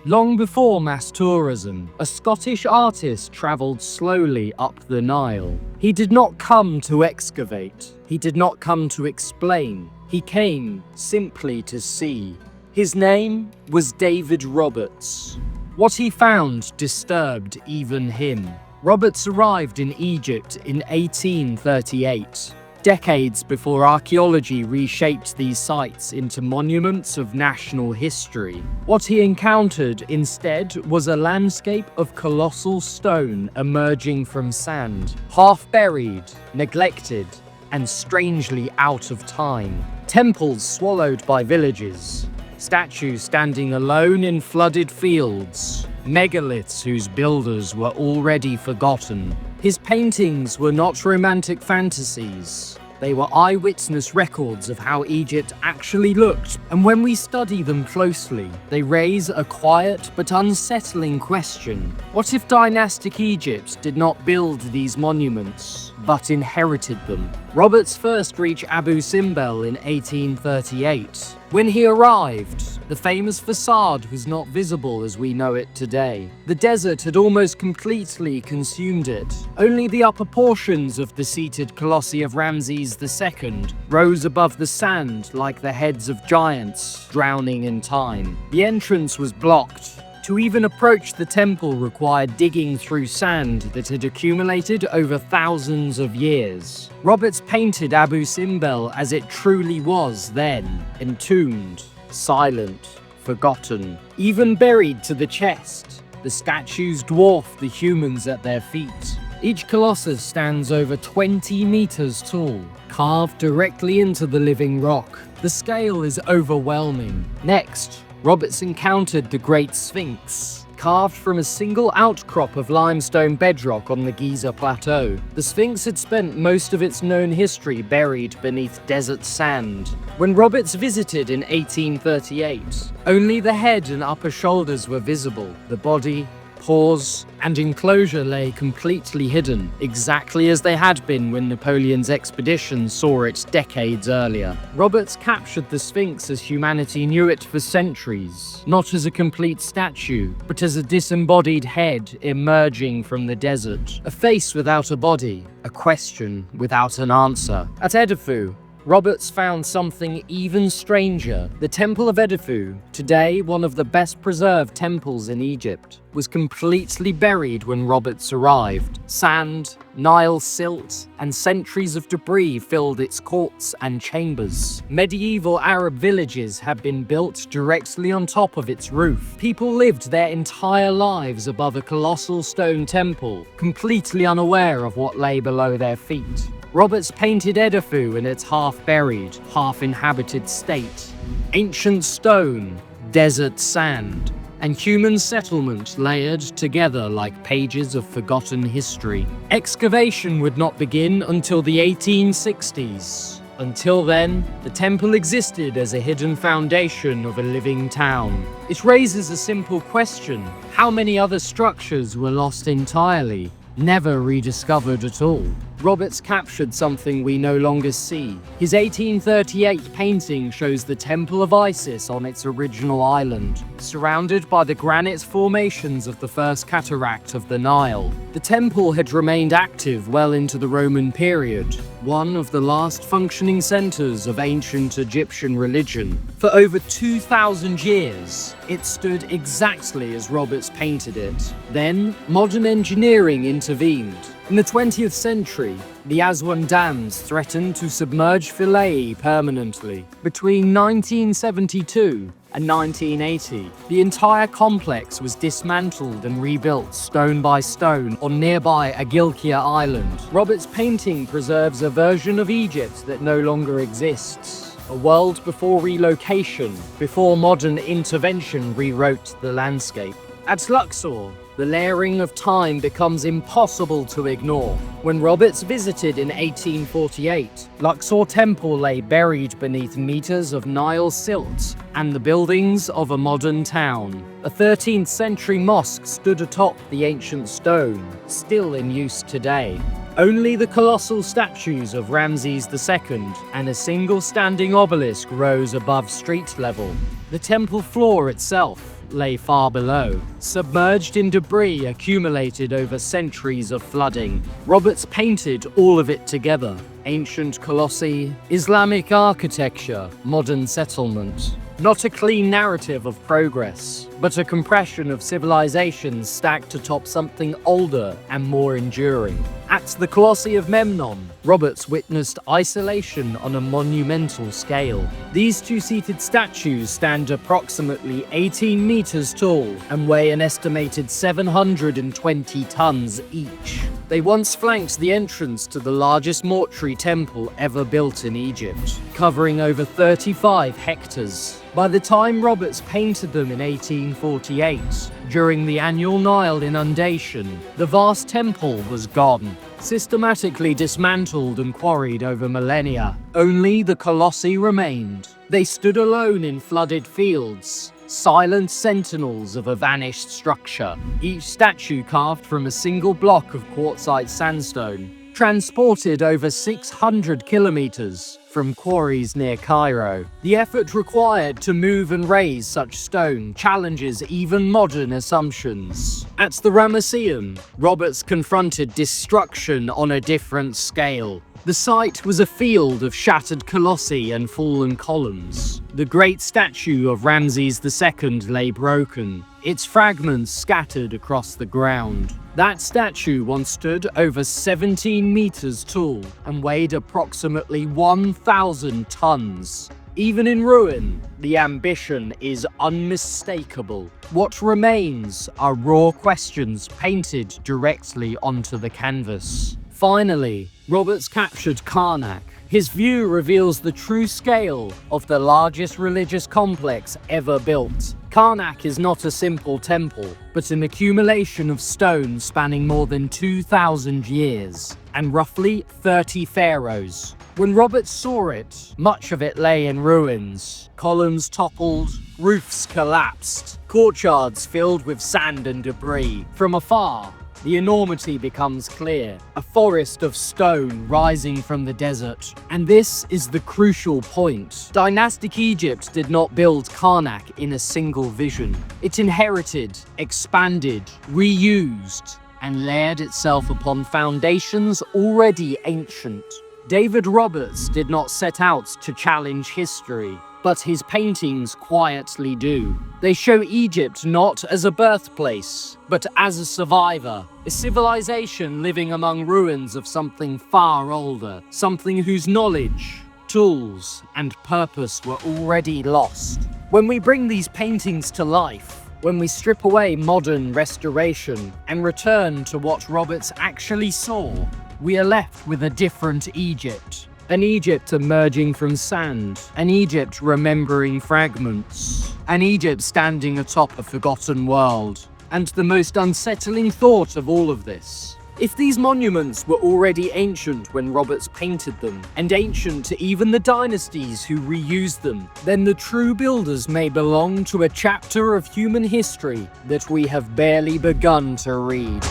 Long before mass tourism, a Scottish artist travelled slowly up the Nile. He did not come to excavate. He did not come to explain. He came simply to see. His name was David Roberts. What he found disturbed even him. Roberts arrived in Egypt in 1838. Decades before archaeology reshaped these sites into monuments of national history. What he encountered instead was a landscape of colossal stone emerging from sand, half buried, neglected, and strangely out of time. Temples swallowed by villages, statues standing alone in flooded fields, megaliths whose builders were already forgotten. His paintings were not romantic fantasies. They were eyewitness records of how Egypt actually looked, and when we study them closely, they raise a quiet but unsettling question. What if dynastic Egypt did not build these monuments, but inherited them? Roberts first reached Abu Simbel in 1838. When he arrived, the famous facade was not visible as we know it today. The desert had almost completely consumed it. Only the upper portions of the seated Colossi of Ramses II rose above the sand like the heads of giants, drowning in time. The entrance was blocked. To even approach the temple required digging through sand that had accumulated over thousands of years. Roberts painted Abu Simbel as it truly was then, entombed, silent, forgotten, even buried to the chest. The statues dwarf the humans at their feet. Each colossus stands over 20 meters tall, carved directly into the living rock. The scale is overwhelming. Next, Roberts encountered the Great Sphinx, carved from a single outcrop of limestone bedrock on the Giza Plateau. The Sphinx had spent most of its known history buried beneath desert sand. When Roberts visited in 1838, only the head and upper shoulders were visible. The body, paws, and enclosure lay completely hidden, exactly as they had been when Napoleon's expedition saw it decades earlier. Roberts captured the Sphinx as humanity knew it for centuries, not as a complete statue, but as a disembodied head emerging from the desert. A face without a body, a question without an answer. At Edfu, Roberts found something even stranger. The Temple of Edfu, today one of the best preserved temples in Egypt, was completely buried when Roberts arrived. Sand, Nile silt, and centuries of debris filled its courts and chambers. Medieval Arab villages had been built directly on top of its roof. People lived their entire lives above a colossal stone temple, completely unaware of what lay below their feet. Roberts painted Edfu in its half-buried, half-inhabited state. Ancient stone, desert sand, and human settlement layered together like pages of forgotten history. Excavation would not begin until the 1860s. Until then, the temple existed as a hidden foundation of a living town. It raises a simple question: how many other structures were lost entirely, never rediscovered at all? Roberts captured something we no longer see. His 1838 painting shows the Temple of Isis on its original island, surrounded by the granite formations of the first cataract of the Nile. The temple had remained active well into the Roman period, one of the last functioning centers of ancient Egyptian religion. For over 2,000 years, it stood exactly as Roberts painted it. Then, modern engineering intervened. In the 20th century, the Aswan dams threatened to submerge Philae permanently. Between 1972 and 1980, the entire complex was dismantled and rebuilt stone by stone on nearby Agilkia Island. Roberts' painting preserves a version of Egypt that no longer exists. A world before relocation, before modern intervention rewrote the landscape. At Luxor, the layering of time becomes impossible to ignore. When Roberts visited in 1848, Luxor Temple lay buried beneath meters of Nile silt and the buildings of a modern town. A 13th century mosque stood atop the ancient stone, still in use today. Only the colossal statues of Ramses II and a single standing obelisk rose above street level. The temple floor itself, lay far below, submerged in debris accumulated over centuries of flooding. Roberts painted all of it together. Ancient Colossi, Islamic architecture, modern settlement. Not a clean narrative of progress, but a compression of civilizations stacked atop something older and more enduring. At the Colossi of Memnon, Roberts witnessed isolation on a monumental scale. These two-seated statues stand approximately 18 meters tall and weigh an estimated 720 tons each. They once flanked the entrance to the largest mortuary temple ever built in Egypt, covering over 35 hectares. By the time Roberts painted them in 1848, during the annual Nile inundation, the vast temple was gone, systematically dismantled and quarried over millennia. Only the Colossi remained. They stood alone in flooded fields, silent sentinels of a vanished structure, each statue carved from a single block of quartzite sandstone, transported over 600 kilometers from quarries near Cairo. The effort required to move and raise such stone challenges even modern assumptions. At the Ramesseum, Roberts confronted destruction on a different scale. The site was a field of shattered colossi and fallen columns. The great statue of Ramses II lay broken, its fragments scattered across the ground. That statue once stood over 17 meters tall and weighed approximately 1,000 tons. Even in ruin, the ambition is unmistakable. What remains are raw questions painted directly onto the canvas. Finally, Roberts captured Karnak. His view reveals the true scale of the largest religious complex ever built. Karnak is not a simple temple, but an accumulation of stone spanning more than 2,000 years, and roughly 30 pharaohs. When Roberts saw it, much of it lay in ruins. Columns toppled, roofs collapsed, courtyards filled with sand and debris. From afar, the enormity becomes clear, a forest of stone rising from the desert. And this is the crucial point. Dynastic Egypt did not build Karnak in a single vision. It inherited, expanded, reused, and layered itself upon foundations already ancient. David Roberts did not set out to challenge history, but his paintings quietly do. They show Egypt not as a birthplace, but as a survivor, a civilization living among ruins of something far older, something whose knowledge, tools, and purpose were already lost. When we bring these paintings to life, when we strip away modern restoration and return to what Roberts actually saw, we are left with a different Egypt. An Egypt emerging from sand, an Egypt remembering fragments, an Egypt standing atop a forgotten world. And the most unsettling thought of all of this: if these monuments were already ancient when Roberts painted them, and ancient to even the dynasties who reused them, then the true builders may belong to a chapter of human history that we have barely begun to read.